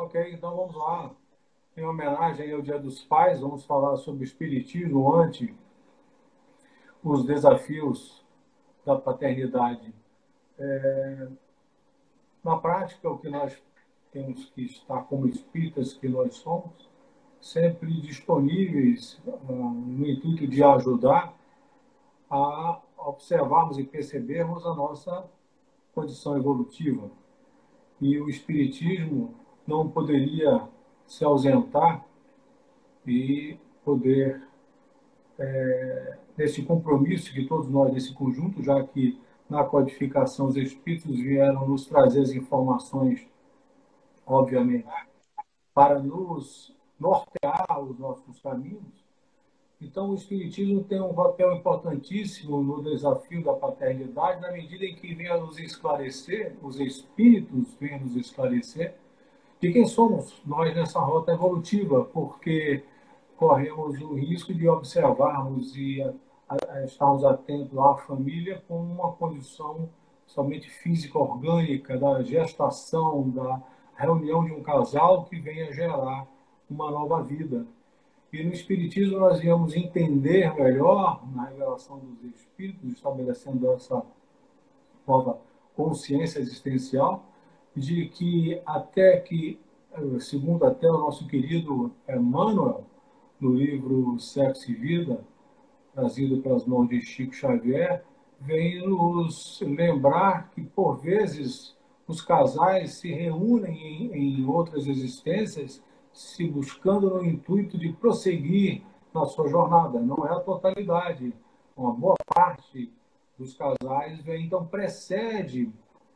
Ok, então vamos lá. Em homenagem ao Dia dos Pais, vamos falar sobre o espiritismo ante os desafios da paternidade. Na prática, o que nós temos que estar como espíritas que nós somos, sempre disponíveis no intuito de ajudar a observarmos e percebermos a nossa condição evolutiva. E o espiritismo não poderia se ausentar e poder, nesse compromisso de todos nós, nesse conjunto, já que na codificação os espíritos vieram nos trazer as informações, obviamente, para nos nortear os nossos caminhos. Então, o espiritismo tem um papel importantíssimo no desafio da paternidade, na medida em que vem a nos esclarecer, os espíritos vêm a nos esclarecer, de quem somos nós nessa rota evolutiva, porque corremos o risco de observarmos e estarmos atentos à família como uma condição somente física, orgânica, da gestação, da reunião de um casal que venha gerar uma nova vida. E no Espiritismo nós íamos entender melhor, na revelação dos Espíritos, estabelecendo essa nova consciência existencial, de que até que, segundo até o nosso querido Emmanuel, no livro Sexo e Vida, trazido pelas mãos de Chico Xavier, vem nos lembrar que, por vezes, os casais se reúnem em outras existências, se buscando no intuito de prosseguir na sua jornada. Não é a totalidade. Uma boa parte dos casais vem, então, precede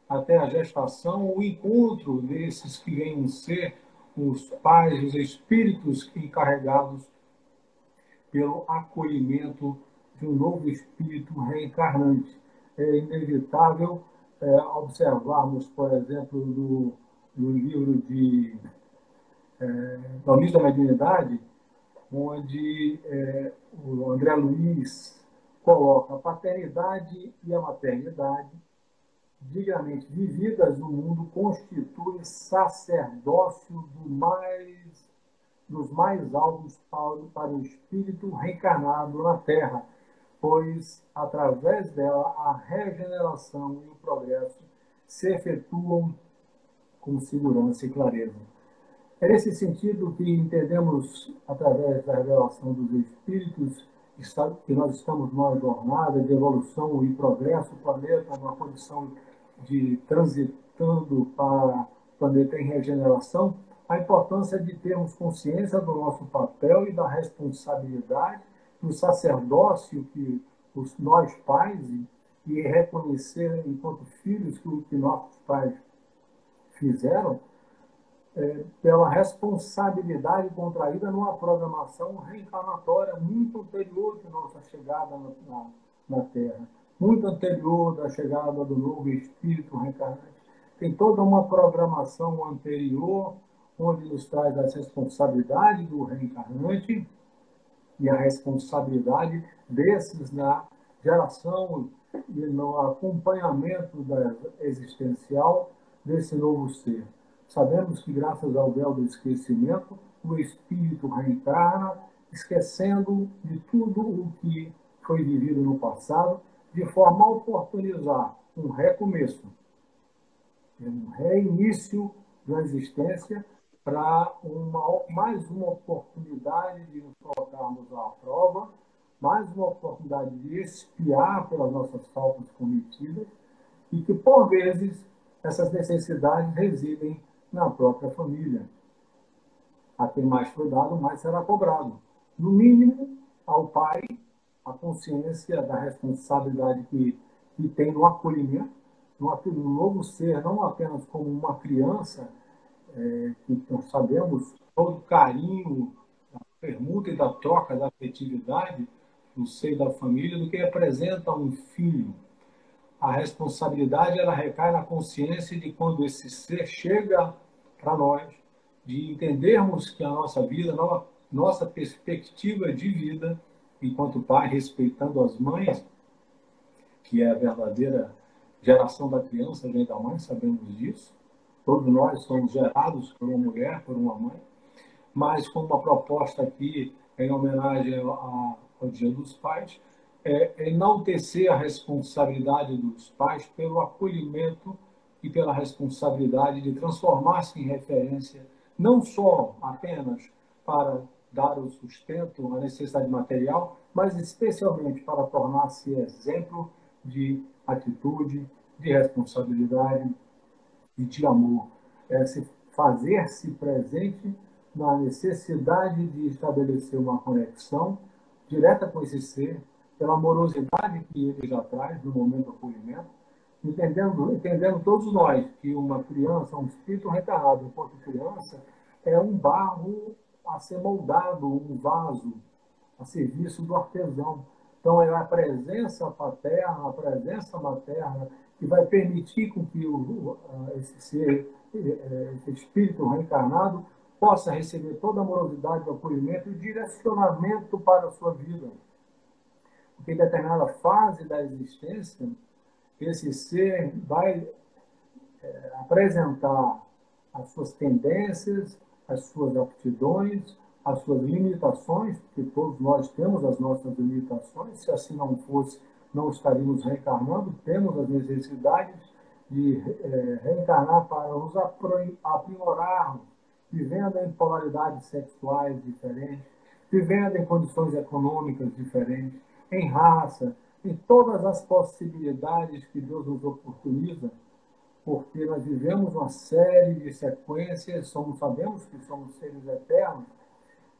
até a gestação o encontro desses que vêm ser os pais, os espíritos encarregados pelo acolhimento de um novo espírito reencarnante. É inevitável observarmos, por exemplo, no livro de Domínio da Mediunidade, onde o André Luiz coloca a paternidade e a maternidade, dignamente vividas no mundo, constituem sacerdócio dos mais altos para o espírito reencarnado na Terra, pois, através dela, a regeneração e o progresso se efetuam com segurança e clareza. É nesse sentido que entendemos, através da revelação dos Espíritos, que nós estamos numa jornada de evolução e progresso, o planeta numa condição de transitando para o planeta em regeneração, a importância de termos consciência do nosso papel e da responsabilidade do sacerdócio que nós pais e reconhecer enquanto filhos que o que nossos pais fizeram, pela responsabilidade contraída numa programação reencarnatória muito anterior de nossa chegada na Terra, muito anterior da chegada do novo espírito reencarnante. Tem toda uma programação anterior, onde nos traz a responsabilidade do reencarnante e a responsabilidade desses na geração e no acompanhamento existencial desse novo ser. Sabemos que, graças ao véu do esquecimento, o espírito reencarna, esquecendo de tudo o que foi vivido no passado, de forma a oportunizar um recomeço, um reinício da existência para mais uma oportunidade de nos colocarmos à prova, mais uma oportunidade de expiar pelas nossas faltas cometidas e que, por vezes, essas necessidades residem na própria família. A quem mais foi dado, mais será cobrado. No mínimo, ao pai, a consciência da responsabilidade que tem no acolhimento, no novo ser, não apenas como uma criança, que nós sabemos todo o carinho, da permuta e da troca da afetividade no seio da família, do que representa um filho. A responsabilidade ela recai na consciência de quando esse ser chega para nós, de entendermos que a nossa vida, nossa perspectiva de vida, enquanto pai, respeitando as mães, que é a verdadeira geração da criança, vem da mãe, sabemos disso, Todos nós somos gerados por uma mulher, por uma mãe, mas com uma proposta aqui, em homenagem ao Dia dos Pais, enaltecer a responsabilidade dos pais pelo acolhimento e pela responsabilidade de transformar-se em referência, não só apenas para dar o sustento, a necessidade material, mas especialmente para tornar-se exemplo de atitude, de responsabilidade e de amor. Se fazer-se presente na necessidade de estabelecer uma conexão direta com esse ser, pela amorosidade que ele já traz no momento do acolhimento, entendendo todos nós que uma criança, um espírito reencarnado enquanto criança, é um barro a ser moldado, um vaso a serviço do artesão. Então, é a presença paterna, a presença materna, que vai permitir com que esse ser, esse espírito reencarnado, possa receber toda a amorosidade, o acolhimento e o direcionamento para a sua vida. Porque em determinada fase da existência, esse ser vai apresentar as suas tendências, as suas aptidões, as suas limitações, porque todos nós temos as nossas limitações, se assim não fosse, não estaríamos reencarnando, temos as necessidades de reencarnar para nos aprimorarmos, vivendo em polaridades sexuais diferentes, vivendo em condições econômicas diferentes, em raça, em todas as possibilidades que Deus nos oportuniza, porque nós vivemos uma série de sequências, sabemos que somos seres eternos.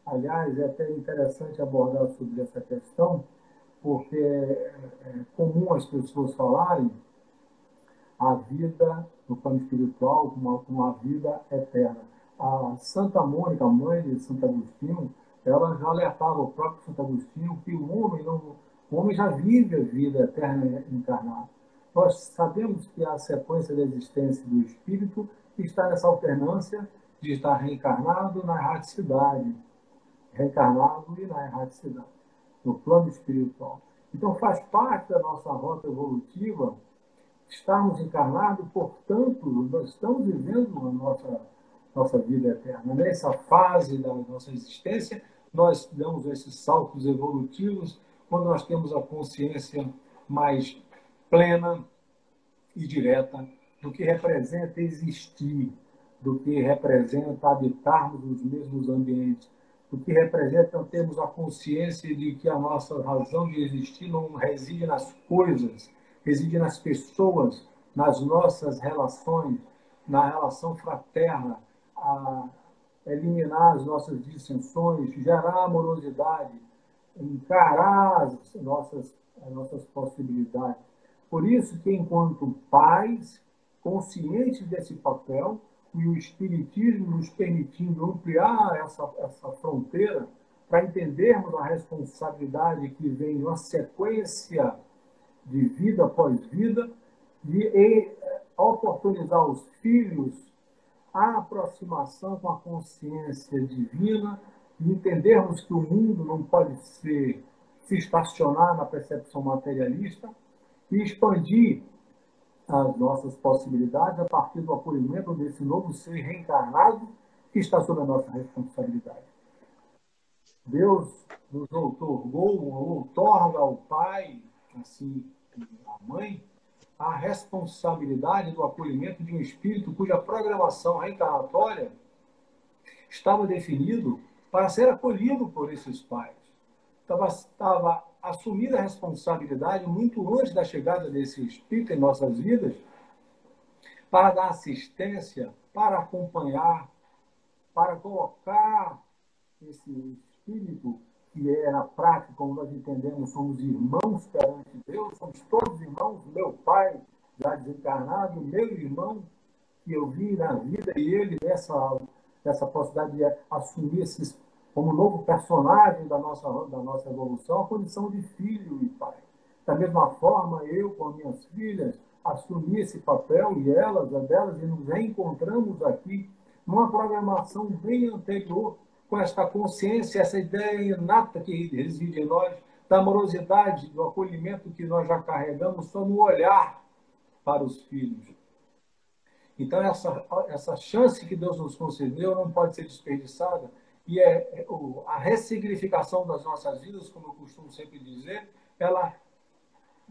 Aliás, é até interessante abordar sobre essa questão, porque é comum as pessoas falarem a vida no plano espiritual como uma vida eterna. A Santa Mônica, a mãe de Santo Agostinho, ela já alertava o próprio Santo Agostinho que o homem já vive a vida eterna encarnada. Nós sabemos que a sequência da existência do espírito está nessa alternância de estar reencarnado na erraticidade, reencarnado e na erraticidade, no plano espiritual. Então, faz parte da nossa rota evolutiva estarmos encarnados, portanto, nós estamos vivendo a nossa vida eterna. Nessa fase da nossa existência, nós damos esses saltos evolutivos quando nós temos a consciência mais plena e direta do que representa existir, do que representa habitarmos os mesmos ambientes, do que representa termos a consciência de que a nossa razão de existir não reside nas coisas, reside nas pessoas, nas nossas relações, na relação fraterna, a eliminar as nossas dissensões, gerar amorosidade, encarar as nossas possibilidades. Por isso que, enquanto pais, conscientes desse papel, e o Espiritismo nos permitindo ampliar essa fronteira para entendermos a responsabilidade que vem de uma sequência de vida após vida, de oportunizar os filhos a aproximação com a consciência divina, e entendermos que o mundo não pode se estacionar na percepção materialista, e expandir as nossas possibilidades a partir do acolhimento desse novo ser reencarnado que está sob a nossa responsabilidade. Deus nos outorga ao pai, assim a mãe, a responsabilidade do acolhimento de um espírito cuja programação reencarnatória estava definido para ser acolhido por esses pais. Estava assumida a responsabilidade muito antes da chegada desse espírito em nossas vidas para dar assistência, para acompanhar, para colocar esse espírito que é na prática, como nós entendemos, somos irmãos perante Deus, somos todos irmãos, meu pai já desencarnado, meu irmão que eu vi na vida, e ele nessa possibilidade de assumir esses como novo personagem da nossa evolução, a condição de filho e pai. Da mesma forma, eu com as minhas filhas assumi esse papel, e elas, a delas, e nos reencontramos aqui numa programação bem anterior, com esta consciência, essa ideia inata que reside em nós, da amorosidade, do acolhimento que nós já carregamos só no olhar para os filhos. Então, essa chance que Deus nos concedeu não pode ser desperdiçada. E a ressignificação das nossas vidas, como eu costumo sempre dizer, ela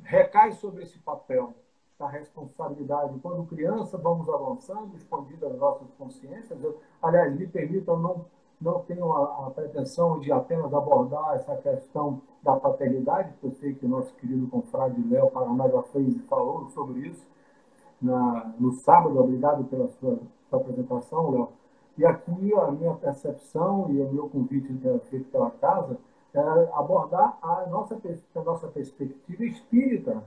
recai sobre esse papel da responsabilidade. Quando criança, vamos avançando, escondido das nossas consciências. Aliás, me permitam, não tenho a pretensão de apenas abordar essa questão da paternidade, porque eu sei que o nosso querido confrade Léo Paraná já fez e falou sobre isso no sábado. Obrigado pela sua apresentação, Léo. E aqui a minha percepção e o meu convite feito pela casa é abordar a nossa perspectiva espírita.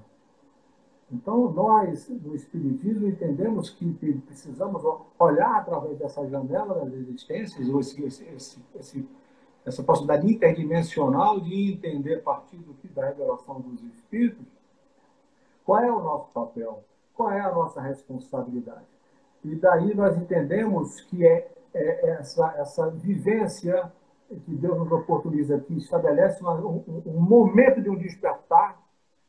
Então, nós, no Espiritismo, entendemos que precisamos olhar através dessa janela das existências, ou essa possibilidade interdimensional de entender, a partir da revelação dos Espíritos, qual é o nosso papel, qual é a nossa responsabilidade. E daí nós entendemos que essa vivência que Deus nos oportuniza aqui, estabelece um momento de um despertar,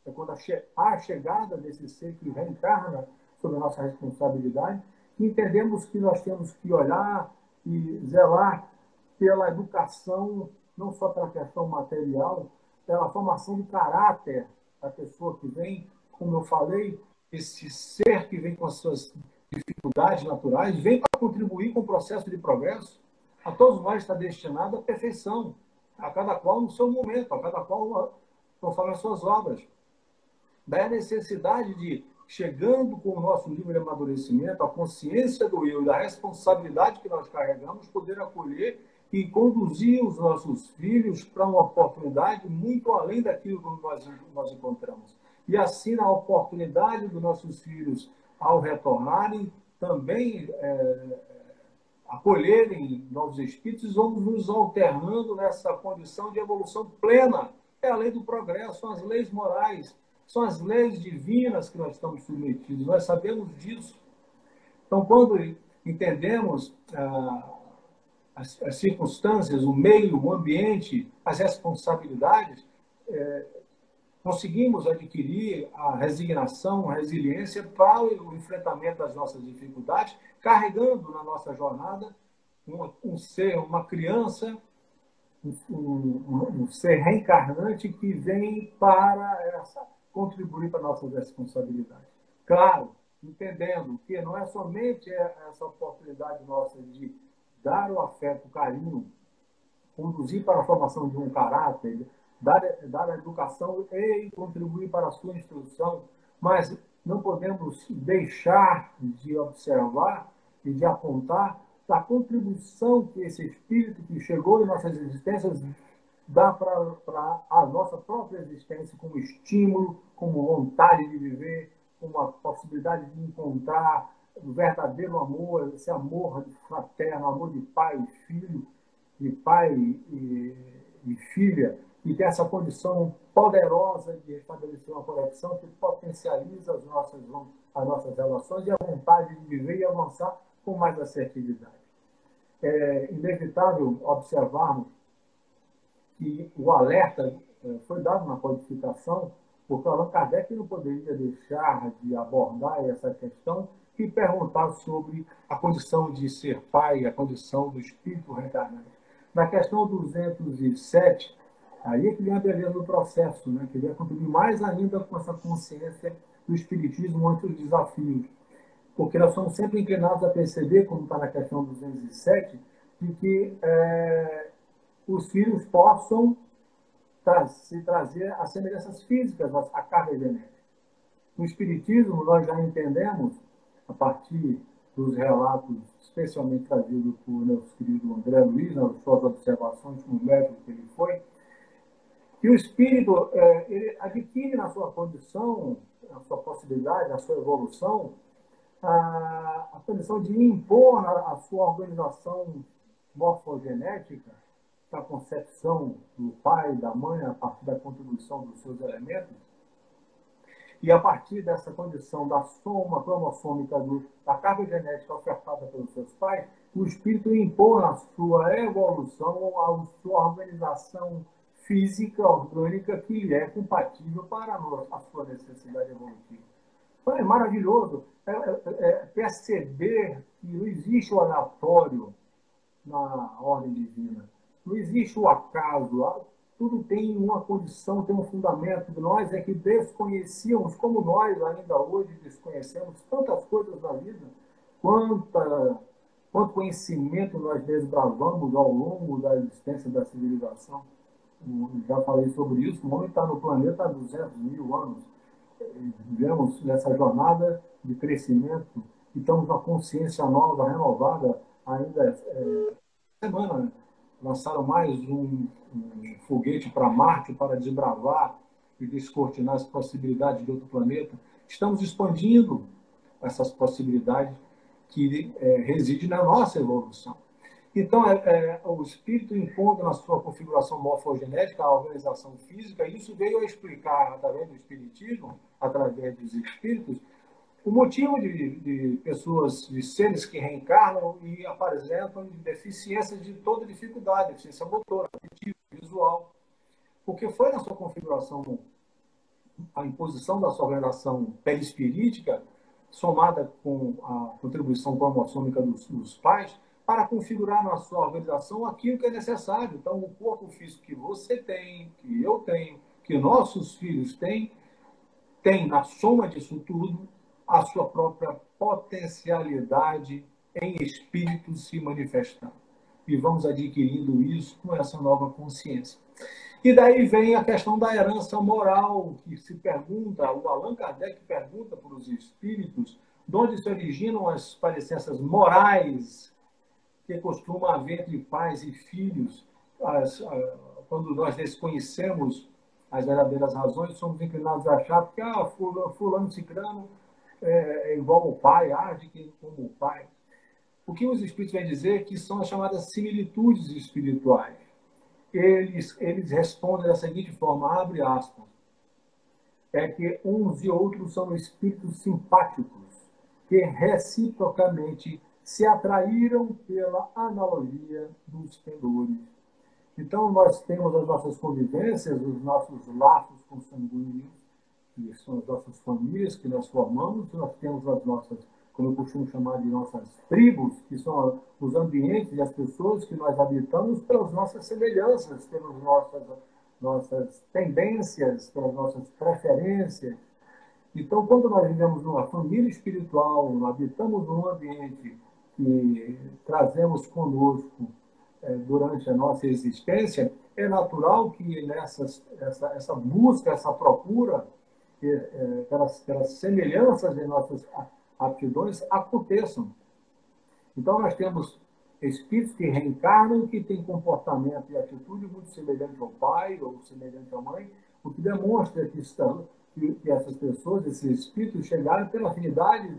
é quando a chegada desse ser que reencarna sobre a nossa responsabilidade, e entendemos que nós temos que olhar e zelar pela educação, não só pela questão material, pela formação do caráter da pessoa que vem, como eu falei, esse ser que vem com as suas dificuldades naturais, vem para contribuir com o processo de progresso. A todos nós está destinado à perfeição, a cada qual no seu momento, a cada qual conforme as suas obras. Daí a necessidade de, chegando com o nosso nível de amadurecimento, a consciência do eu e da responsabilidade que nós carregamos, poder acolher e conduzir os nossos filhos para uma oportunidade muito além daquilo que nós encontramos. E assim, na oportunidade dos nossos filhos, ao retornarem, também acolherem novos espíritos, vamos nos alternando nessa condição de evolução plena. É a lei do progresso, são as leis morais, são as leis divinas que nós estamos submetidos, nós sabemos disso. Então, quando entendemos as circunstâncias, o meio, o ambiente, as responsabilidades, conseguimos adquirir a resignação, a resiliência para o enfrentamento das nossas dificuldades, carregando na nossa jornada um ser, uma criança, um ser reencarnante que vem para contribuir para nossas responsabilidades. Claro, entendendo que não é somente essa oportunidade nossa de dar o afeto, o carinho, conduzir para a formação de um caráter, dar a educação e contribuir para a sua instrução, mas não podemos deixar de observar e de apontar a contribuição que esse espírito que chegou em nossas existências dá para a nossa própria existência como estímulo, como vontade de viver, como a possibilidade de encontrar o verdadeiro amor, esse amor fraterno, amor de pai e filho, de pai e filha, e tem essa condição poderosa de estabelecer uma conexão que potencializa as nossas relações e a vontade de viver e avançar com mais assertividade. É inevitável observarmos que o alerta foi dado na codificação, porque Allan Kardec não poderia deixar de abordar essa questão e perguntar sobre a condição de ser pai, a condição do espírito reencarnante. Na questão 207, aí é que vem a beleza do processo, né? Que vai contribuir mais ainda com essa consciência do espiritismo ante os desafios. Porque nós somos sempre inclinados a perceber, como está na questão 207, de que os filhos possam se trazer as semelhanças físicas à carga genética. No Espiritismo, nós já entendemos, a partir dos relatos, especialmente trazidos por nosso querido André Luiz, nas suas observações como médico que ele foi, que o espírito ele adquire na sua condição, na sua possibilidade, na sua evolução, a condição de impor a sua organização morfogenética, da concepção do pai e da mãe, a partir da contribuição dos seus elementos, e a partir dessa condição da soma cromossômica da carga genética ofertada pelos seus pais, o espírito impõe a sua evolução, a sua organização física, orgânica, que é compatível para a sua necessidade evolutiva. Então, é maravilhoso perceber que não existe o aleatório na ordem divina. Não existe o acaso. Tudo tem uma condição, tem um fundamento. Nós é que desconhecíamos, como nós ainda hoje desconhecemos tantas coisas na vida, quanto conhecimento nós desbravamos ao longo da existência da civilização. Já falei sobre isso. O homem está no planeta há 200 mil anos. Vivemos nessa jornada de crescimento e estamos com a consciência nova, renovada, ainda semana, né? Lançaram mais um foguete para Marte para desbravar e descortinar as possibilidades de outro planeta. Estamos expandindo essas possibilidades que residem na nossa evolução. Então, o espírito impondo na sua configuração morfogenética a organização física, e isso veio a explicar, através do espiritismo, através dos espíritos, o motivo de pessoas, de seres que reencarnam e apresentam deficiências de toda dificuldade, deficiência motora, auditiva, visual. Porque foi na sua configuração, a imposição da sua relação perispirítica, somada com a contribuição cromossômica dos pais, para configurar na sua organização aquilo que é necessário. Então, o corpo físico que você tem, que eu tenho, que nossos filhos têm, tem na soma disso tudo a sua própria potencialidade em espírito se manifestar. E vamos adquirindo isso com essa nova consciência. E daí vem a questão da herança moral, que se pergunta, o Allan Kardec pergunta para os espíritos, de onde se originam as parecenças morais que costuma haver entre pais e filhos. Quando nós desconhecemos as verdadeiras razões, somos inclinados a achar que fulano ciclano é igual ao pai, age como o pai. O que os espíritos vêm dizer que são as chamadas similitudes espirituais. Eles respondem da seguinte forma, abre aspas, é que uns e outros são espíritos simpáticos, que reciprocamente se atraíram pela analogia dos pendores. Então, nós temos as nossas convivências, os nossos laços consanguíneos, que são as nossas famílias que nós formamos, nós temos as nossas, como eu costumo chamar de nossas tribos, que são os ambientes e as pessoas que nós habitamos pelas nossas semelhanças, pelas nossas tendências, pelas nossas preferências. Então, quando nós vivemos numa família espiritual, habitamos num ambiente que trazemos conosco durante a nossa existência, é natural que essa busca, essa procura pelas semelhanças de nossas aptidões aconteçam. Então, nós temos espíritos que reencarnam, que têm comportamento e atitude muito semelhante ao pai ou semelhante à mãe, o que demonstra que essas pessoas, esses espíritos, chegaram pela afinidade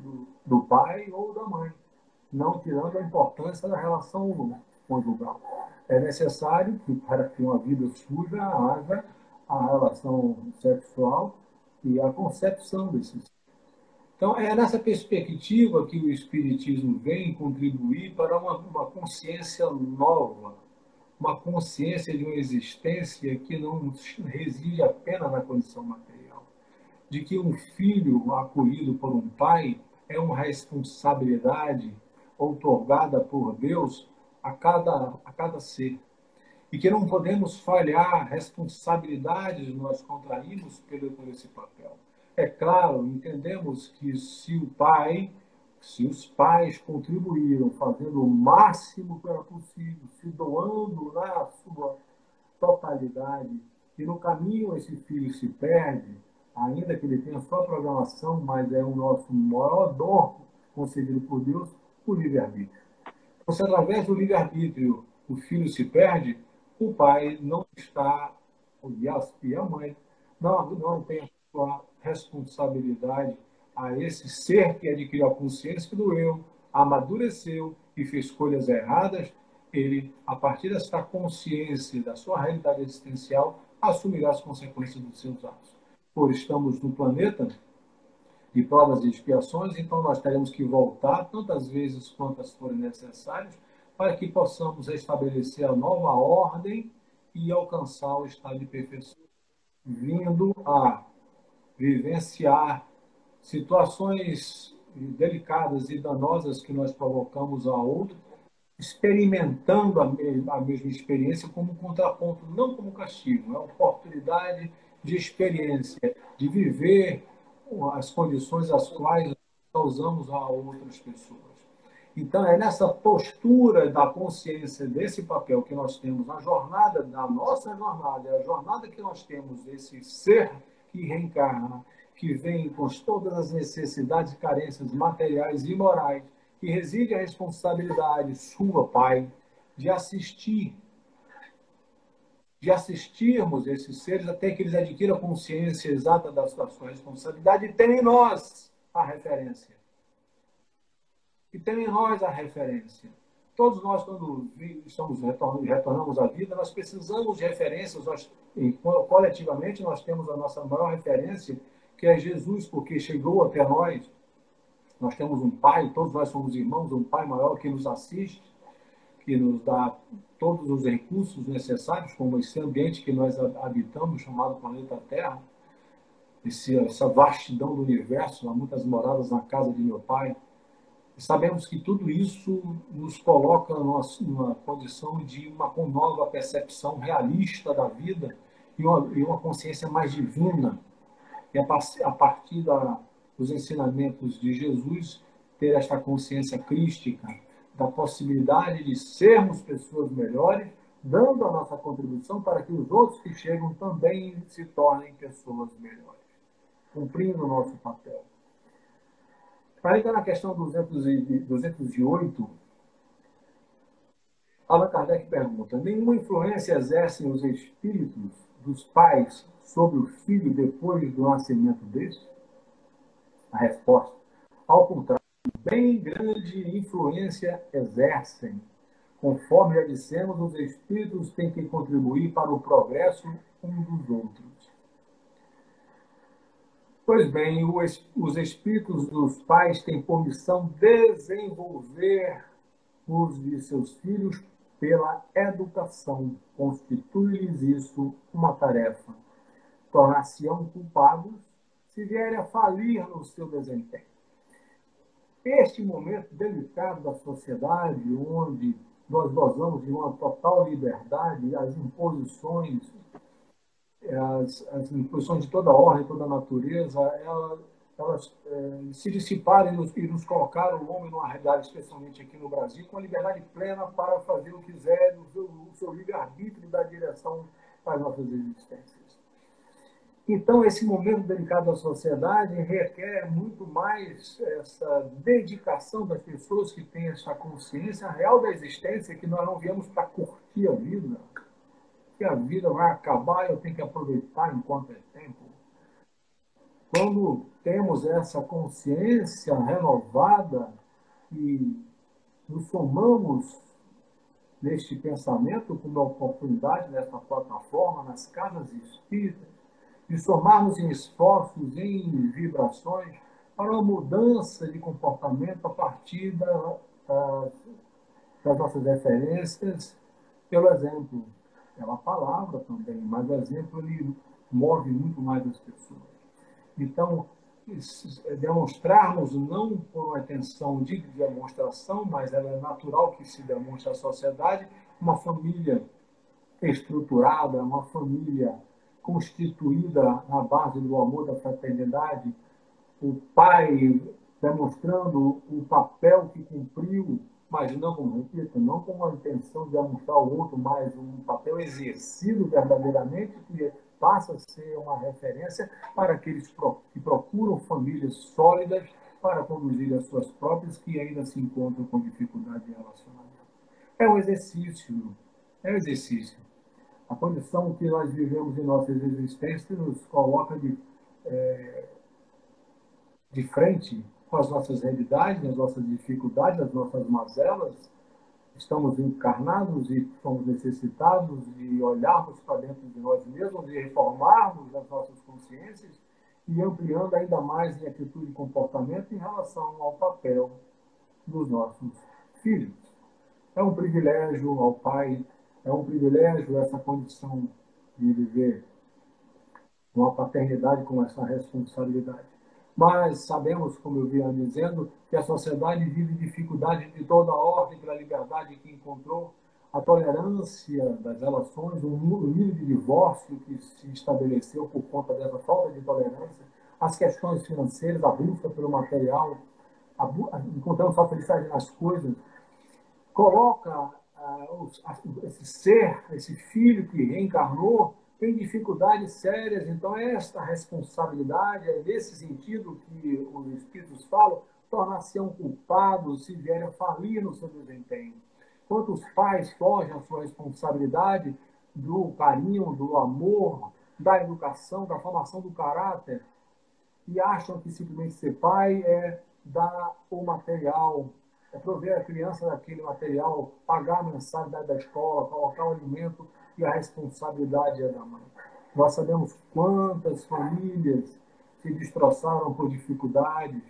do pai ou da mãe, não tirando a importância da relação conjugal. É necessário que, para que uma vida suja, haja a relação sexual e a concepção desses. Então, é nessa perspectiva que o Espiritismo vem contribuir para uma consciência nova, uma consciência de uma existência que não reside apenas na condição material, de que um filho acolhido por um pai é uma responsabilidade outorgada por Deus a cada ser. E que não podemos falhar responsabilidades que nós contraímos por esse papel. É claro, entendemos que se os pais contribuíram fazendo o máximo que era possível, se doando na sua totalidade, e no caminho esse filho se perde, ainda que ele tenha sua programação, mas é o nosso maior dom concedido por Deus, o livre-arbítrio. Então, se através do livre-arbítrio o filho se perde, o pai não está, e a mãe, não tem a sua responsabilidade a esse ser que adquiriu a consciência do eu, amadureceu e fez escolhas erradas, ele, a partir dessa consciência da sua realidade existencial, assumirá as consequências dos seus atos. Por estamos no planeta de provas e expiações, então nós teremos que voltar tantas vezes quantas forem necessárias para que possamos estabelecer a nova ordem e alcançar o estado de perfeição, vindo a vivenciar situações delicadas e danosas que nós provocamos a outro, experimentando a mesma experiência como contraponto, não como castigo, é uma oportunidade de experiência, de viver as condições às quais causamos a outras pessoas. Então, é nessa postura da consciência desse papel que nós temos na jornada, da nossa jornada, a jornada que nós temos desse ser que reencarna, que vem com todas as necessidades e carências materiais e morais, que reside a responsabilidade sua, Pai, de assistirmos esses seres até que eles adquiram a consciência exata da sua responsabilidade e tenham em nós a referência. E tenham em nós a referência. Todos nós, quando retornamos à vida, nós precisamos de referências. Coletivamente, nós temos a nossa maior referência, que é Jesus, porque chegou até nós. Nós temos um Pai, todos nós somos irmãos, um Pai maior que nos assiste, que nos dá todos os recursos necessários, como esse ambiente que nós habitamos, chamado planeta Terra, essa vastidão do universo, há muitas moradas na casa de meu Pai. E sabemos que tudo isso nos coloca numa condição de uma nova percepção realista da vida e uma consciência mais divina. E a partir dos ensinamentos de Jesus, ter esta consciência crística da possibilidade de sermos pessoas melhores, dando a nossa contribuição para que os outros que chegam também se tornem pessoas melhores, cumprindo o nosso papel. Ainda na questão 208, Allan Kardec pergunta: nenhuma influência exercem os espíritos dos pais sobre o filho depois do nascimento deste? A resposta: ao contrário, bem grande influência exercem. Conforme já dissemos, os espíritos têm que contribuir para o progresso um dos outros. Pois bem, os espíritos dos pais têm por missão desenvolver os de seus filhos pela educação. Constitui-lhes isso uma tarefa. Tornar-se-ão culpados se vierem a falir no seu desempenho. Este momento delicado da sociedade, onde nós gozamos de uma total liberdade, as imposições de toda a ordem, toda a natureza, elas se dissiparam e nos colocaram o homem numa realidade, especialmente aqui no Brasil, com a liberdade plena para fazer o que quiser, o seu livre-arbítrio da direção para as nossas existências. Então, esse momento delicado da sociedade requer muito mais essa dedicação das pessoas que têm essa consciência real da existência, que nós não viemos para curtir a vida, que a vida vai acabar e eu tenho que aproveitar enquanto é tempo. Quando temos essa consciência renovada e nos somamos neste pensamento como uma oportunidade nessa plataforma, nas casas espíritas, de somarmos em esforços, em vibrações, para uma mudança de comportamento a partir das nossas referências, pelo exemplo. É uma palavra também, mas o exemplo ele move muito mais as pessoas. Então, demonstrarmos não por uma intenção de demonstração, mas ela é natural que se demonstre à sociedade, uma família estruturada, uma família constituída na base do amor, da fraternidade, o pai demonstrando o papel que cumpriu, mas não, como repito, não com a intenção de demonstrar ao outro, mas um papel exercido verdadeiramente, que passa a ser uma referência para aqueles que procuram famílias sólidas para conduzir as suas próprias, que ainda se encontram com dificuldade de relacionamento. É um exercício, é um exercício. A condição que nós vivemos em nossas existências nos coloca de frente com as nossas realidades, as nossas dificuldades, as nossas mazelas. Estamos encarnados e somos necessitados de olharmos para dentro de nós mesmos e reformarmos as nossas consciências e ampliando ainda mais em atitude e comportamento em relação ao papel dos nossos filhos. É um privilégio ao pai, é um privilégio essa condição de viver uma paternidade com essa responsabilidade. Mas sabemos, como eu vinha dizendo, que a sociedade vive dificuldades de toda ordem pela liberdade que encontrou, a tolerância das relações, o nível de divórcio que se estabeleceu por conta dessa falta de tolerância, as questões financeiras, a busca pelo material, encontrando só felicidade nas coisas, coloca esse ser, esse filho que reencarnou, tem dificuldades sérias. Então, esta responsabilidade, é nesse sentido que os espíritos falam, tornar-se-ão culpados se vierem a falir no seu desempenho. Quanto os pais fogem à sua responsabilidade do carinho, do amor, da educação, da formação do caráter, e acham que simplesmente ser pai é dar o material, é prover a criança daquele material, pagar a mensalidade da escola, colocar o alimento, e a responsabilidade é da mãe. Nós sabemos quantas famílias se destroçaram por dificuldades,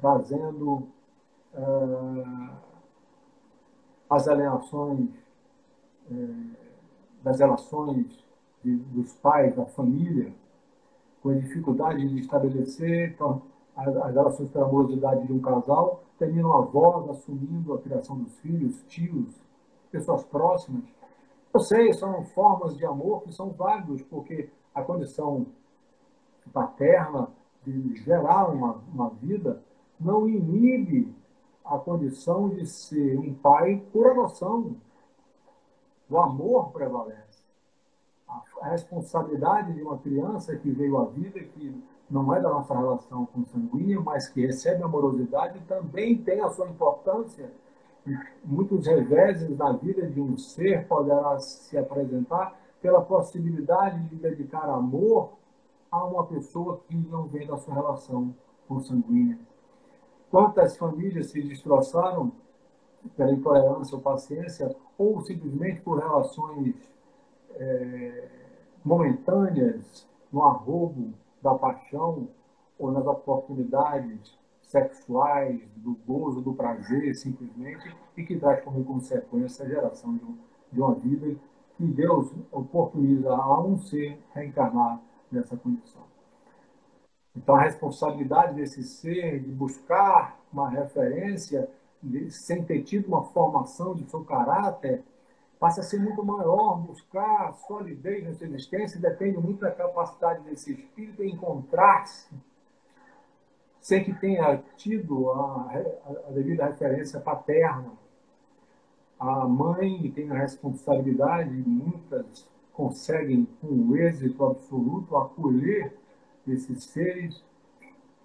trazendo as alienações das relações dos pais, da família, com a dificuldade de estabelecer então, as relações pela amorosidade de um casal, terminam avós assumindo a criação dos filhos, tios, pessoas próximas. Eu sei, são formas de amor que são válidas, porque a condição paterna de gerar uma vida não inibe a condição de ser um pai por adoção. O amor prevalece. A responsabilidade de uma criança que veio à vida, que não é da nossa relação consanguínea, mas que recebe amorosidade, também tem a sua importância. Muitos reveses na vida de um ser poderá se apresentar pela possibilidade de dedicar amor a uma pessoa que não vem da sua relação consanguínea. Quantas famílias se destroçaram pela intolerância ou paciência, ou simplesmente por relações momentâneas, no arrobo da paixão ou nas oportunidades sexuais, do gozo, do prazer, simplesmente, e que traz como consequência a geração de uma vida que Deus oportuniza a um ser reencarnar nessa condição. Então, a responsabilidade desse ser de buscar uma referência, sem ter tido uma formação de seu caráter, passa a ser muito maior. Buscar solidez na sua existência depende muito da capacidade desse espírito em encontrar-se, sem que tenha tido a devida referência paterna. A mãe tem a responsabilidade, e muitas conseguem, com êxito absoluto, acolher esses seres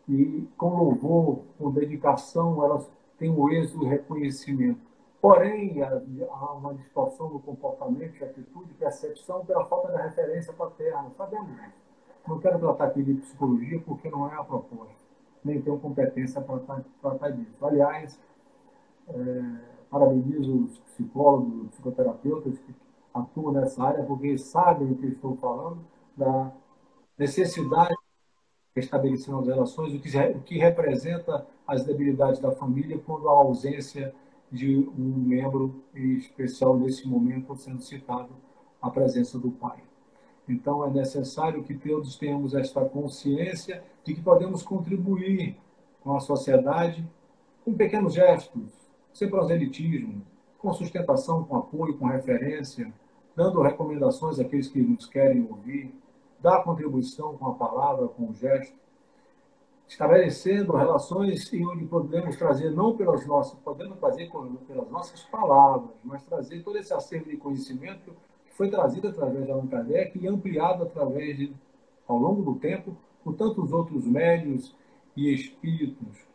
e, com louvor, com dedicação, elas têm o êxito e o reconhecimento. Porém, há uma distorção no comportamento, atitude, percepção pela falta da referência paterna. Sabemos disso. Não quero tratar aqui de psicologia porque não é a proposta. Nem tenho competência para tratar disso. Aliás, parabenizo os psicólogos, os psicoterapeutas que atuam nessa área, porque sabem o que estou falando, da necessidade de estabelecer as relações, o que representa as debilidades da família quando há ausência de um membro especial nesse momento, sendo citado a presença do pai. Então, é necessário que todos tenhamos esta consciência de que podemos contribuir com a sociedade com pequenos gestos, sem proselitismo, com sustentação, com apoio, com referência, dando recomendações àqueles que nos querem ouvir, dar contribuição com a palavra, com o gesto, estabelecendo relações em onde podemos trazer, não pelas nossas, podemos trazer pelas nossas palavras, mas trazer todo esse acervo de conhecimento que foi trazido através de Allan Kardec e ampliado ao longo do tempo, por tantos outros médios e espíritos,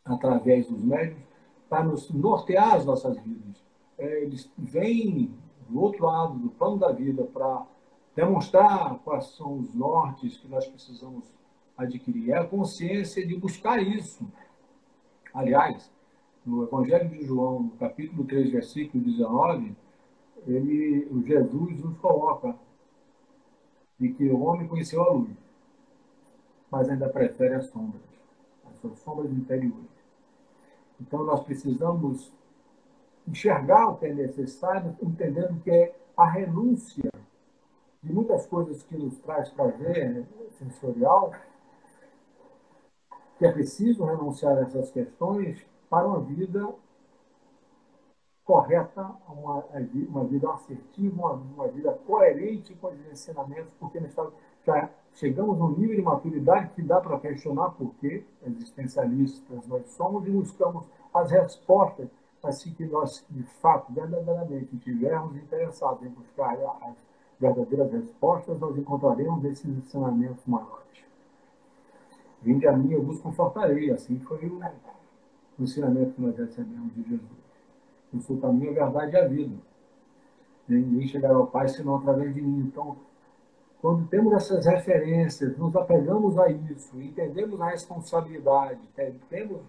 através dos médios, para nos nortear as nossas vidas. Eles vêm do outro lado do plano da vida para demonstrar quais são os nortes que nós precisamos adquirir. É a consciência de buscar isso. Aliás, no Evangelho de João, no capítulo 3, versículo 19, o Jesus nos coloca de que o homem conheceu a luz, mas ainda prefere as suas sombras interiores. Então, nós precisamos enxergar o que é necessário, entendendo que é a renúncia de muitas coisas que nos traz prazer sensorial, que é preciso renunciar a essas questões para uma vida correta, uma vida assertiva, uma vida coerente com os ensinamentos, porque nós já chegamos num nível de maturidade que dá para questionar por que existencialistas nós somos e buscamos as respostas, assim que nós, de fato, verdadeiramente estivermos interessados em buscar as verdadeiras respostas, nós encontraremos esses ensinamentos maiores. Vinde a mim, eu vos confortarei. Assim foi o ensinamento que nós recebemos de Jesus. Eu sou o caminho, a verdade e a vida. Ninguém chegará ao Pai senão através de mim. Então, quando temos essas referências, nos apegamos a isso, entendemos a responsabilidade, temos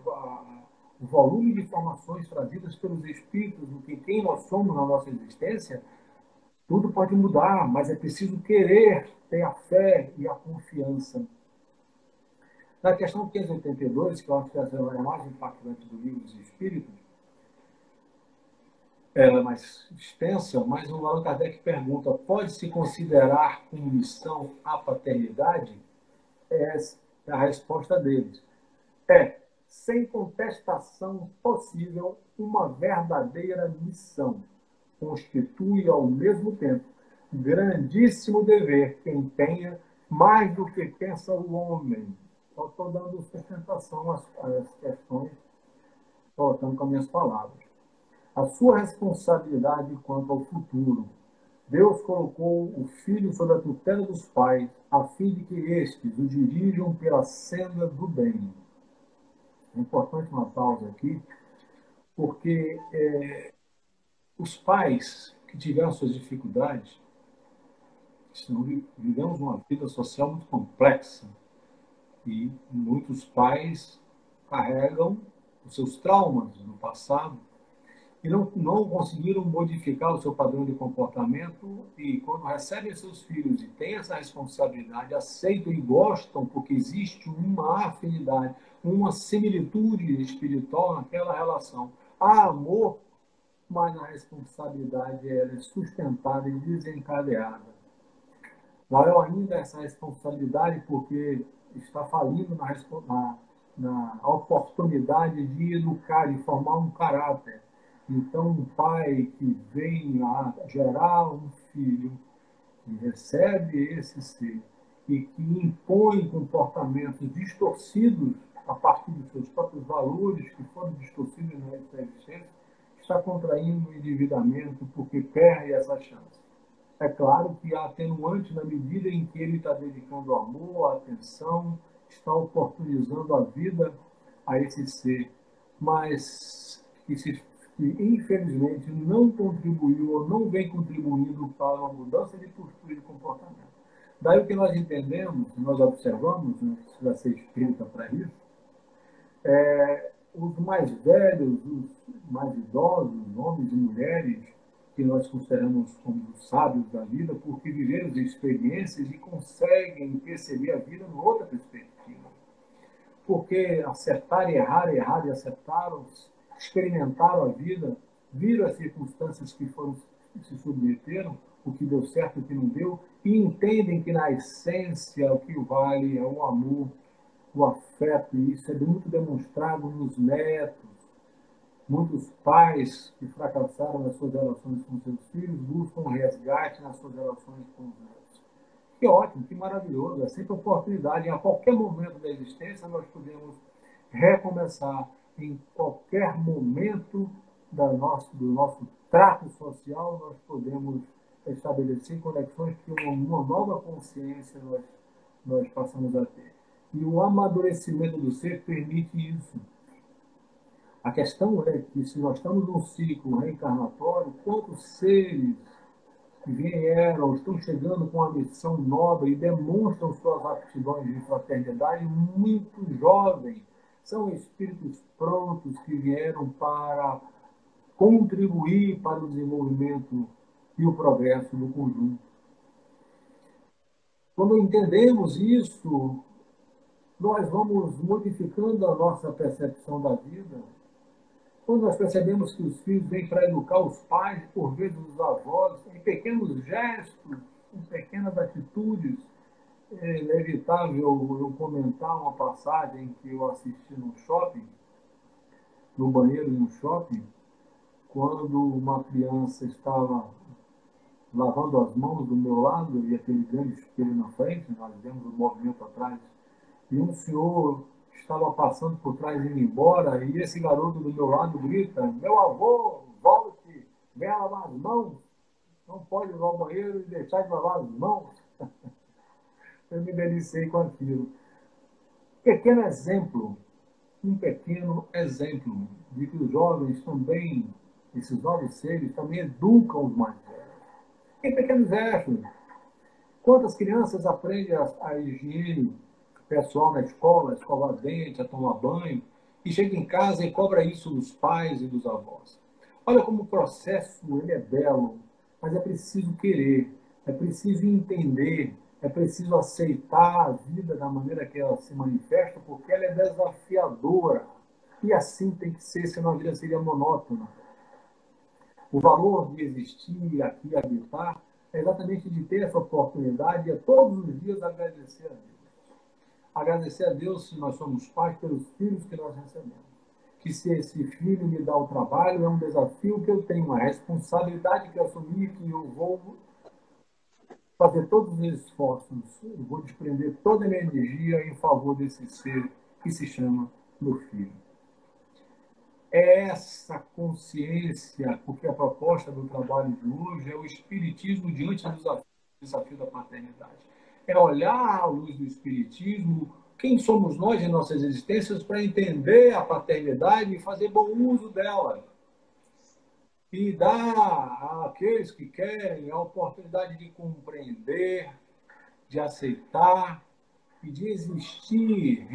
o volume de informações trazidas pelos Espíritos, do que quem nós somos na nossa existência, tudo pode mudar, mas é preciso querer ter a fé e a confiança. Na questão 582, que eu acho que essa é a mais impactante do livro dos Espíritos, ela é mais extensa, mas o Allan Kardec pergunta: pode-se considerar como missão a paternidade? Essa é a resposta deles. É, sem contestação possível, uma verdadeira missão. Constitui, ao mesmo tempo, grandíssimo dever que empenha mais do que pensa o homem. Só estou dando sustentação às questões, colocando com as minhas palavras. A sua responsabilidade quanto ao futuro. Deus colocou o filho sob a tutela dos pais, a fim de que estes o dirijam pela senda do bem. É importante uma pausa aqui, porque os pais que tiveram suas dificuldades, vivemos uma vida social muito complexa, e muitos pais carregam os seus traumas no passado, e não conseguiram modificar o seu padrão de comportamento, e quando recebem seus filhos e têm essa responsabilidade, aceitam e gostam, porque existe uma afinidade, uma similitude espiritual naquela relação. Há amor, mas a responsabilidade é sustentada e desencadeada. Maior ainda essa responsabilidade, porque está falindo na oportunidade de educar e formar um caráter. Então, um pai que vem a gerar um filho, que recebe esse ser e que impõe comportamentos distorcidos a partir dos seus próprios valores, que foram distorcidos na existência, está contraindo o endividamento porque perde essa chance. É claro que há atenuante na medida em que ele está dedicando amor, atenção, está oportunizando a vida a esse ser, mas que infelizmente não contribuiu ou não vem contribuindo para uma mudança de postura e de comportamento. Daí o que nós entendemos, nós observamos, não precisa ser espírita para isso, os mais velhos, os mais idosos, homens e mulheres, que nós consideramos como os sábios da vida, porque viveram experiências e conseguem perceber a vida numa outra perspectiva. Porque acertar e errar, errar e acertaram, experimentaram a vida, viram as circunstâncias que se submeteram, o que deu certo e o que não deu, e entendem que na essência o que vale é o amor, o afeto, e isso é muito demonstrado nos netos. Muitos pais que fracassaram nas suas relações com seus filhos buscam um resgate nas suas relações com os netos. Que ótimo, que maravilhoso, é sempre oportunidade. A qualquer momento da existência nós podemos recomeçar. Em qualquer momento do nosso trato social nós podemos estabelecer conexões que uma nova consciência nós passamos a ter. E o amadurecimento do ser permite isso. A questão é que, se nós estamos num ciclo reencarnatório, quantos seres vieram, estão chegando com uma missão nobre e demonstram suas aptidões de fraternidade muito jovens. São espíritos prontos que vieram para contribuir para o desenvolvimento e o progresso do conjunto. Quando entendemos isso, nós vamos modificando a nossa percepção da vida. Quando nós percebemos que os filhos vêm para educar os pais, por vezes os avós, em pequenos gestos, em pequenas atitudes, é inevitável eu comentar uma passagem que eu assisti no shopping, no banheiro de um shopping, quando uma criança estava lavando as mãos do meu lado e aquele grande espelho na frente, nós vemos o movimento atrás, e um senhor estava passando por trás indo embora, e esse garoto do meu lado grita: meu avô, volte, venha lavar as mãos, não pode ir ao banheiro e deixar de lavar as mãos. Eu me deliciei com aquilo. Pequeno exemplo, um pequeno exemplo de que os jovens também, esses novos seres, também educam os mais velhos. Em pequenos gestos. Quantas crianças aprendem a higiene pessoal na escola, a escovar dente, a tomar banho, e chega em casa e cobra isso dos pais e dos avós. Olha como o processo ele é belo, mas é preciso querer, é preciso entender, é preciso aceitar a vida da maneira que ela se manifesta, porque ela é desafiadora. E assim tem que ser, senão a vida seria monótona. O valor de existir aqui, habitar, é exatamente de ter essa oportunidade e a todos os dias agradecer a Deus. Agradecer a Deus se nós somos pais pelos filhos que nós recebemos. Que se esse filho me dá o trabalho, é um desafio que eu tenho, uma responsabilidade que eu assumi, que eu vou fazer todos os esforços, eu vou desprender toda a minha energia em favor desse ser que se chama meu filho. É essa consciência, porque a proposta do trabalho de hoje é o espiritismo diante do desafio da paternidade. É olhar à luz do espiritismo quem somos nós em nossas existências para entender a paternidade e fazer bom uso dela. E dar àqueles que querem a oportunidade de compreender, de aceitar e de existir,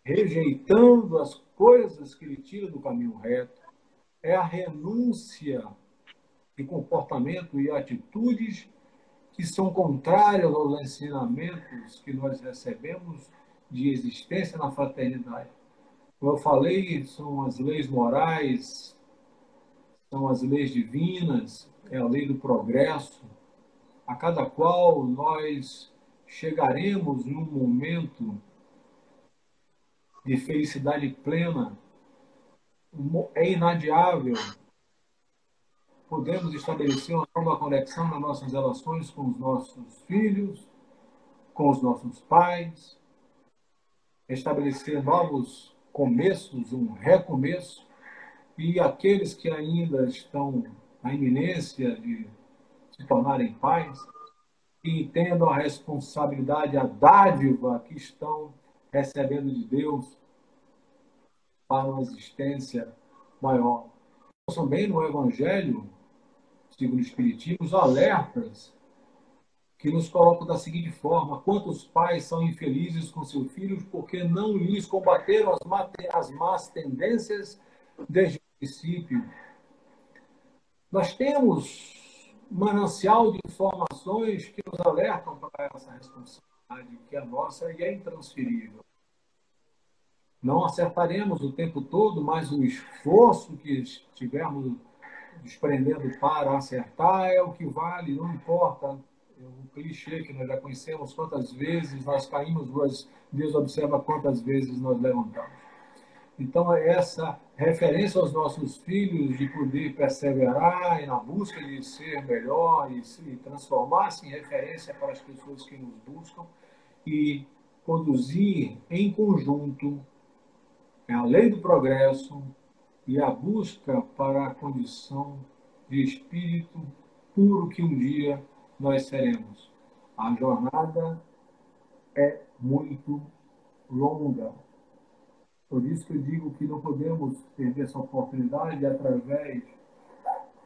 rejeitando as coisas que lhe tiram do caminho reto. É a renúncia de comportamento e atitudes que são contrárias aos ensinamentos que nós recebemos de existência na fraternidade. Como eu falei, são as leis morais, são as leis divinas, é a lei do progresso, a cada qual nós chegaremos num momento de felicidade plena. É inadiável. Podemos estabelecer uma nova conexão nas nossas relações com os nossos filhos, com os nossos pais, estabelecer novos começos, um recomeço, e aqueles que ainda estão na iminência de se tornarem pais, que entendam a responsabilidade, a dádiva que estão recebendo de Deus para uma existência maior. Também no Evangelho, segundo o Espiritismo, os alertas que nos colocam da seguinte forma: quantos pais são infelizes com seus filhos porque não lhes combateram as más tendências desde o princípio. Nós temos um manancial de informações que nos alertam para essa responsabilidade, que é nossa e é intransferível. Não acertaremos o tempo todo, mas o esforço que estivermos desprendendo para acertar é o que vale, não importa o clichê que nós já conhecemos, quantas vezes nós caímos, mas Deus observa quantas vezes nós levantamos. Então, é essa referência aos nossos filhos de poder perseverar e na busca de ser melhor e se transformar-se em referência para as pessoas que nos buscam e conduzir em conjunto a lei do progresso e a busca para a condição de espírito puro que um dia nós seremos. A jornada é muito longa. Por isso que eu digo que não podemos perder essa oportunidade através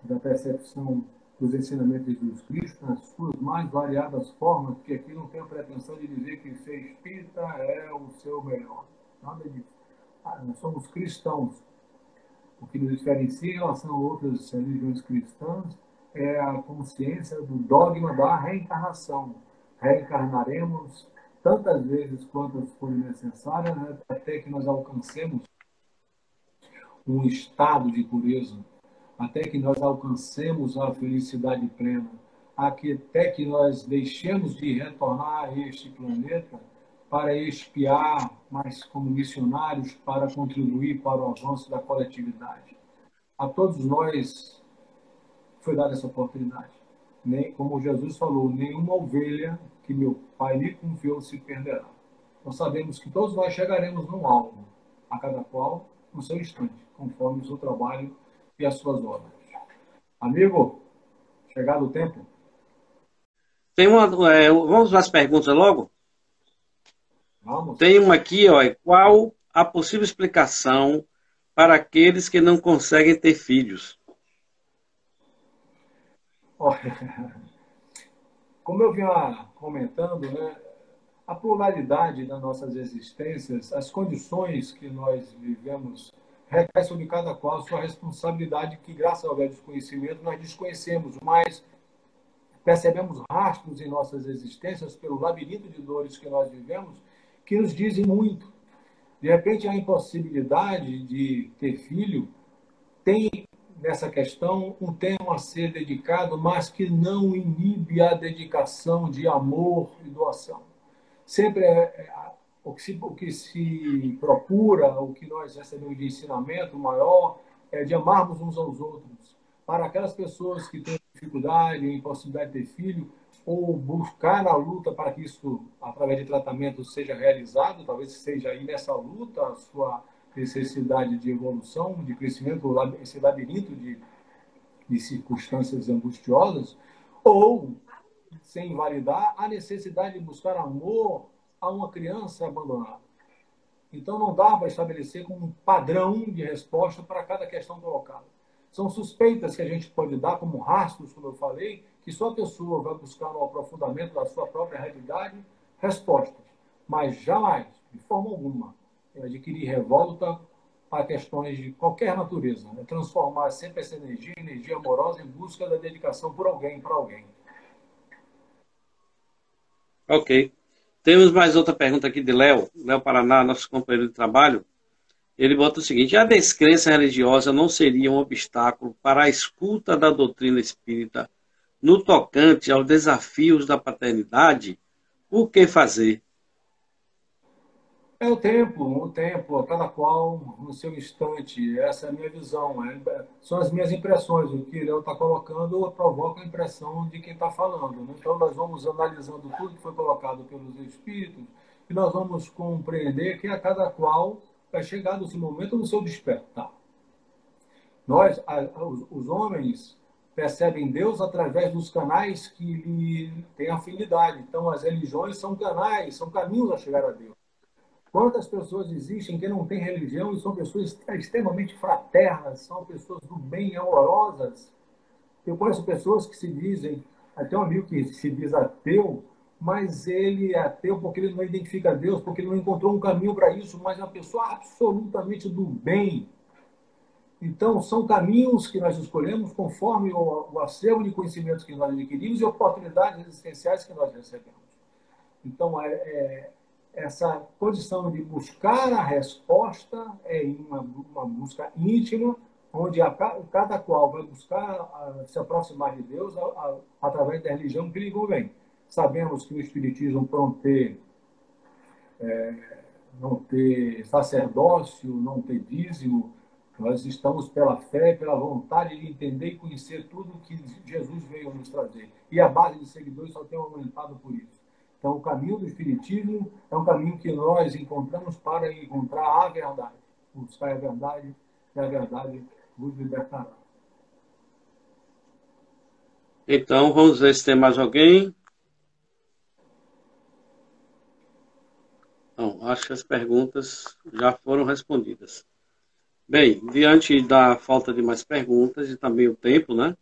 da percepção dos ensinamentos de Jesus Cristo nas suas mais variadas formas, porque aqui não tem a pretensão de dizer que ser espírita é o seu melhor. Nada disso. Nós somos cristãos. O que nos diferencia em relação a outras religiões cristãs é a consciência do dogma da reencarnação. Reencarnaremos tantas vezes quantas forem necessárias, né, até que nós alcancemos um estado de pureza, até que nós alcancemos a felicidade plena, até que nós deixemos de retornar a este planeta para expiar, mas como missionários, para contribuir para o avanço da coletividade. A todos nós foi dada essa oportunidade. Nem, como Jesus falou, nenhuma ovelha que meu Pai lhe confiou se perderá. Nós sabemos que todos nós chegaremos num alvo, a cada qual no seu instante, conforme o seu trabalho e as suas obras. Amigo, chegado o tempo? Vamos às perguntas logo? Vamos? Tem uma aqui, ó. Qual a possível explicação para aqueles que não conseguem ter filhos? Como eu vinha comentando, né, a pluralidade das nossas existências, as condições que nós vivemos, recai sobre cada qual a sua responsabilidade, que graças ao desconhecimento nós desconhecemos, mas percebemos rastros em nossas existências pelo labirinto de dores que nós vivemos, que nos dizem muito. De repente, a impossibilidade de ter filho tem nessa questão um tema a ser dedicado, mas que não inibe a dedicação de amor e doação. Sempre o que se procura, o que nós recebemos de ensinamento maior, é de amarmos uns aos outros. Para aquelas pessoas que têm dificuldade, impossibilidade de ter filho, ou buscar a luta para que isso, através de tratamento, seja realizado, talvez seja aí nessa luta a sua necessidade de evolução, de crescimento, esse labirinto de circunstâncias angustiosas, ou, sem invalidar, a necessidade de buscar amor a uma criança abandonada. Então, não dá para estabelecer como um padrão de resposta para cada questão colocada. São suspeitas que a gente pode dar como rastros, como eu falei, que só a pessoa vai buscar no aprofundamento da sua própria realidade respostas, mas jamais, de forma alguma, adquirir revolta para questões de qualquer natureza. Né? Transformar sempre essa energia em energia amorosa em busca da dedicação por alguém, para alguém. Ok. Temos mais outra pergunta aqui de Léo Paraná, nosso companheiro de trabalho. Ele bota o seguinte: a descrença religiosa não seria um obstáculo para a escuta da doutrina espírita no tocante aos desafios da paternidade? O que fazer? É o tempo, cada qual no seu instante. Essa é a minha visão. São as minhas impressões. O que Léo está colocando provoca a impressão de quem está falando. Né? Então, nós vamos analisando tudo que foi colocado pelos espíritos e nós vamos compreender que a cada qual vai chegar nesse momento no seu despertar. Os homens percebem Deus através dos canais que lhe têm afinidade. Então, as religiões são canais, são caminhos a chegar a Deus. Quantas pessoas existem que não têm religião e são pessoas extremamente fraternas, são pessoas do bem, amorosas? Eu conheço pessoas que se dizem, até um amigo que se diz ateu, mas ele é ateu porque ele não identifica Deus, porque ele não encontrou um caminho para isso, mas é uma pessoa absolutamente do bem. Então, são caminhos que nós escolhemos conforme o acervo de conhecimentos que nós adquirimos e oportunidades existenciais que nós recebemos. Então, essa condição de buscar a resposta é uma busca íntima, onde cada qual vai buscar se aproximar de Deus através da religião que lhe convém. Sabemos que o Espiritismo, por não ter sacerdócio, não ter dízimo, nós estamos pela fé, pela vontade de entender e conhecer tudo que Jesus veio nos trazer. E a base de seguidores só tem aumentado por isso. Então, o caminho do Espiritismo é um caminho que nós encontramos para encontrar a verdade. Buscar a verdade, e a verdade vos libertará. Então, vamos ver se tem mais alguém. Não, acho que as perguntas já foram respondidas. Bem, diante da falta de mais perguntas e também o tempo, né?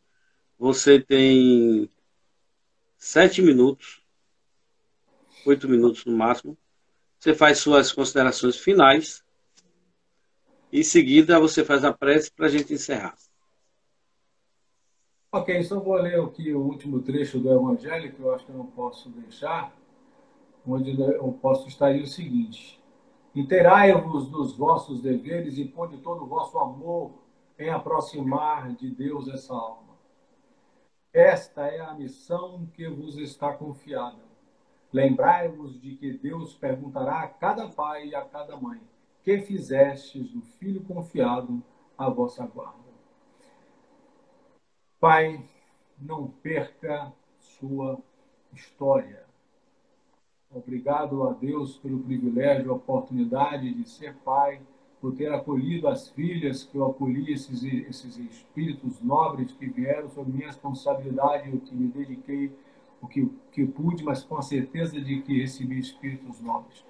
Você tem 7 minutos, 8 minutos no máximo. Você faz suas considerações finais. E em seguida você faz a prece para a gente encerrar. Ok, só vou ler aqui o último trecho do Evangelho, que eu acho que eu não posso deixar, onde eu posso estar aí o seguinte: inteirai-vos dos vossos deveres e ponde todo o vosso amor em aproximar de Deus essa alma. Esta é a missão que vos está confiada. Lembrai-vos de que Deus perguntará a cada pai e a cada mãe: que fizestes do filho confiado à vossa guarda? Pai, não perca sua história. Obrigado a Deus pelo privilégio, a oportunidade de ser pai, por ter acolhido as filhas que eu acolhi, esses espíritos nobres que vieram sob minha responsabilidade, o que me dediquei, o que pude, mas com a certeza de que recebi espíritos nobres.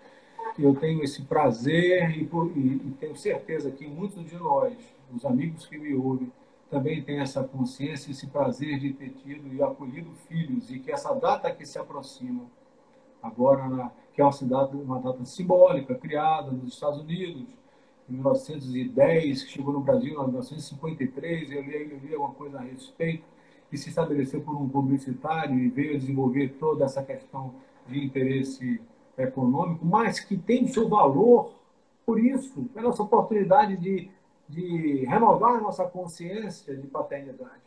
Eu tenho esse prazer e tenho certeza que muitos de nós, os amigos que me ouvem, também têm essa consciência, esse prazer de ter tido e acolhido filhos, e que essa data que se aproxima, agora, que é uma data simbólica, criada nos Estados Unidos, em 1910, que chegou no Brasil em 1953, eu li alguma coisa a respeito, e se estabeleceu por um publicitário e veio a desenvolver toda essa questão de interesse econômico, mas que tem seu valor, por isso, pela nossa oportunidade de renovar a nossa consciência de paternidade,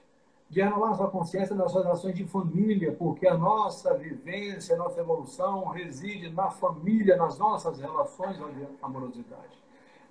de renovar a nossa consciência das nossas relações de família, porque a nossa vivência, a nossa evolução reside na família, nas nossas relações de amorosidade.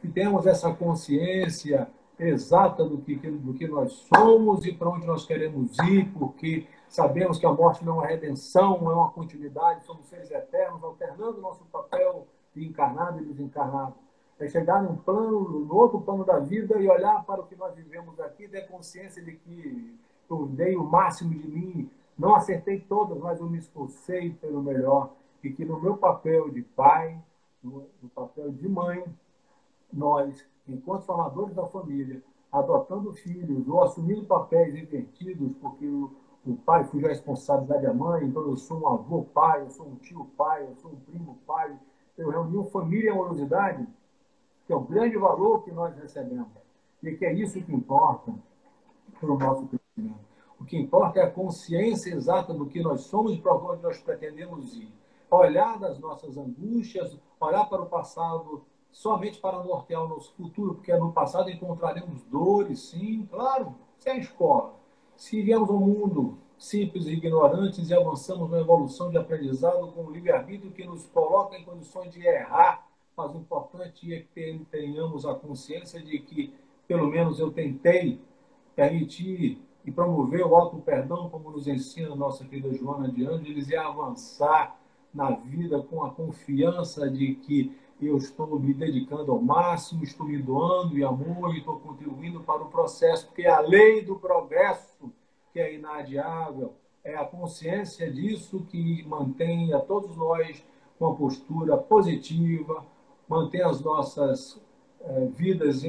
E temos essa consciência exata do que nós somos e para onde nós queremos ir, porque sabemos que a morte não é redenção, é uma continuidade, somos seres eternos, alternando nosso papel de encarnado e desencarnado. É chegar num plano, no outro plano da vida e olhar para o que nós vivemos aqui e ter consciência de que eu dei o máximo de mim, não acertei todas, mas eu me esforcei pelo melhor, e que no meu papel de pai, no papel de mãe, nós, enquanto formadores da família, adotando filhos ou assumindo papéis invertidos, porque o pai fugiu a responsabilidade da mãe, então eu sou um avô pai, eu sou um tio pai, eu sou um primo pai, eu reuni família e amorosidade, que é o grande valor que nós recebemos, e que é isso que importa para o nosso crescimento. O que importa é a consciência exata do que nós somos e para onde nós pretendemos ir. Olhar das nossas angústias, olhar para o passado somente para nortear o nosso futuro, porque no passado encontraremos dores, sim, claro, isso é a escola. Se viemos ao mundo simples e ignorantes e avançamos na evolução de aprendizado com o livre-arbítrio que nos coloca em condições de errar, mas o importante é que tenhamos a consciência de que, pelo menos eu tentei permitir e promover o auto-perdão, como nos ensina a nossa querida Joana de Ângeles, e avançar na vida com a confiança de que eu estou me dedicando ao máximo, estou me doando em amor e estou contribuindo para o processo, porque é a lei do progresso que é inadiável, é a consciência disso que mantém a todos nós com uma postura positiva, mantém as nossas vidas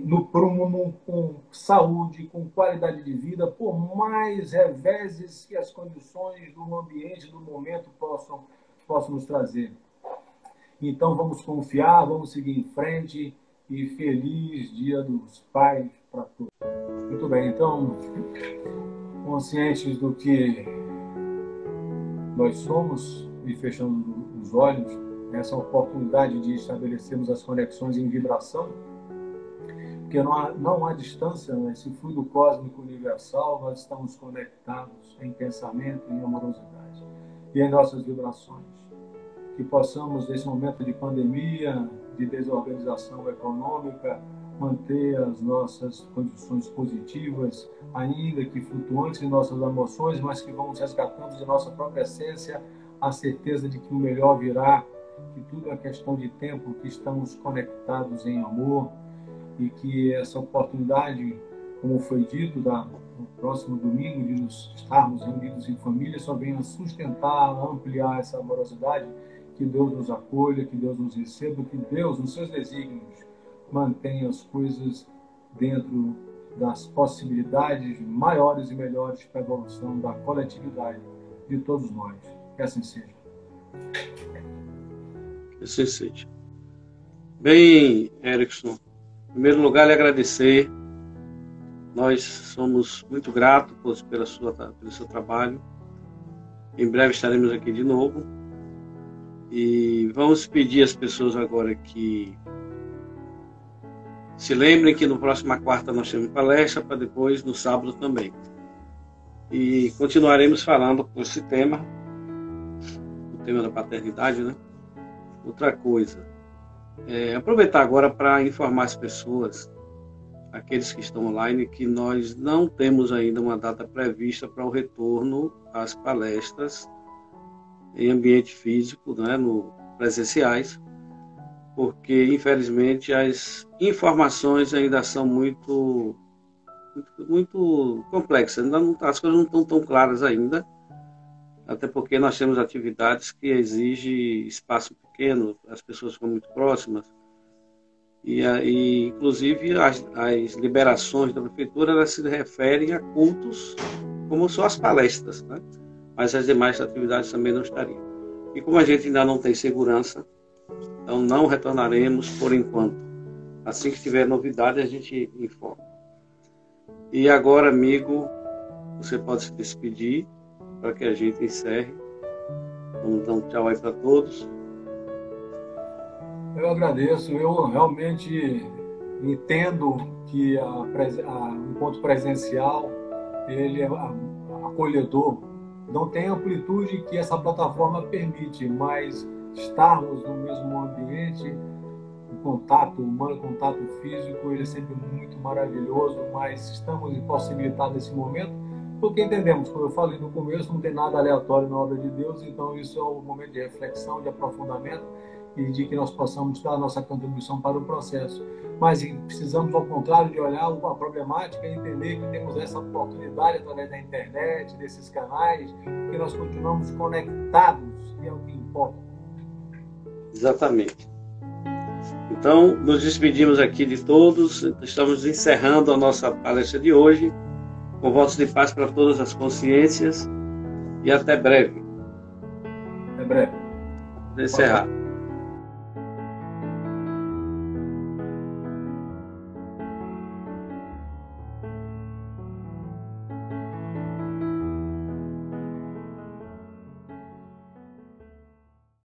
no prumo, com saúde, com qualidade de vida, por mais reveses que as condições do ambiente, do momento possam nos trazer. Então vamos confiar, vamos seguir em frente e feliz Dia dos Pais para todos. Muito bem, então, conscientes do que nós somos e fechando os olhos, essa oportunidade de estabelecermos as conexões em vibração, porque não há distância nesse fluido cósmico universal, nós estamos conectados em pensamento, em amorosidade e em nossas vibrações. Que possamos, nesse momento de pandemia, de desorganização econômica, manter as nossas condições positivas, ainda que flutuantes em nossas emoções, mas que vamos resgatando de nossa própria essência a certeza de que o melhor virá, que tudo é questão de tempo, que estamos conectados em amor e que essa oportunidade, como foi dito, no próximo domingo, de nos estarmos reunidos em família, só venha sustentar, ampliar essa amorosidade. Que Deus nos acolha, que Deus nos receba, que Deus, nos seus desígnios, mantenha as coisas dentro das possibilidades maiores e melhores para a evolução da coletividade de todos nós. Que assim seja. Que assim seja. Bem, Erickson, em primeiro lugar, lhe agradecer. Nós somos muito gratos pelo seu trabalho. Em breve estaremos aqui de novo. E vamos pedir às pessoas agora que se lembrem que no próxima quarta nós temos palestra, para depois no sábado também. E continuaremos falando com esse tema, o tema da paternidade, né? Outra coisa, aproveitar agora para informar as pessoas, aqueles que estão online, que nós não temos ainda uma data prevista para o retorno às palestras em ambiente físico, né, no presenciais, porque infelizmente as informações ainda são muito complexas, as coisas não estão tão claras ainda, até porque nós temos atividades que exigem espaço pequeno, as pessoas ficam muito próximas, e inclusive as liberações da prefeitura, elas se referem a cultos, como são as palestras, né? Mas as demais atividades também não estariam. E como a gente ainda não tem segurança, então não retornaremos por enquanto. Assim que tiver novidade, a gente informa. E agora, amigo, você pode se despedir para que a gente encerre. Vamos dar um tchau aí para todos. Eu agradeço. Eu realmente entendo que o encontro presencial ele é acolhedor. Não tem a amplitude que essa plataforma permite, mas estarmos no mesmo ambiente, o contato humano, o contato físico, ele é sempre muito maravilhoso, mas estamos impossibilitados nesse momento, porque entendemos, como eu falei no começo, não tem nada aleatório na obra de Deus, então isso é um momento de reflexão, de aprofundamento, e de que nós possamos dar a nossa contribuição para o processo. Mas precisamos, ao contrário, de olhar a problemática e entender que temos essa oportunidade através da internet, desses canais, que nós continuamos conectados, e é o que importa. Exatamente. Então, nos despedimos aqui de todos, estamos encerrando a nossa palestra de hoje, com votos de paz para todas as consciências, e até breve. Até breve. Vou encerrar.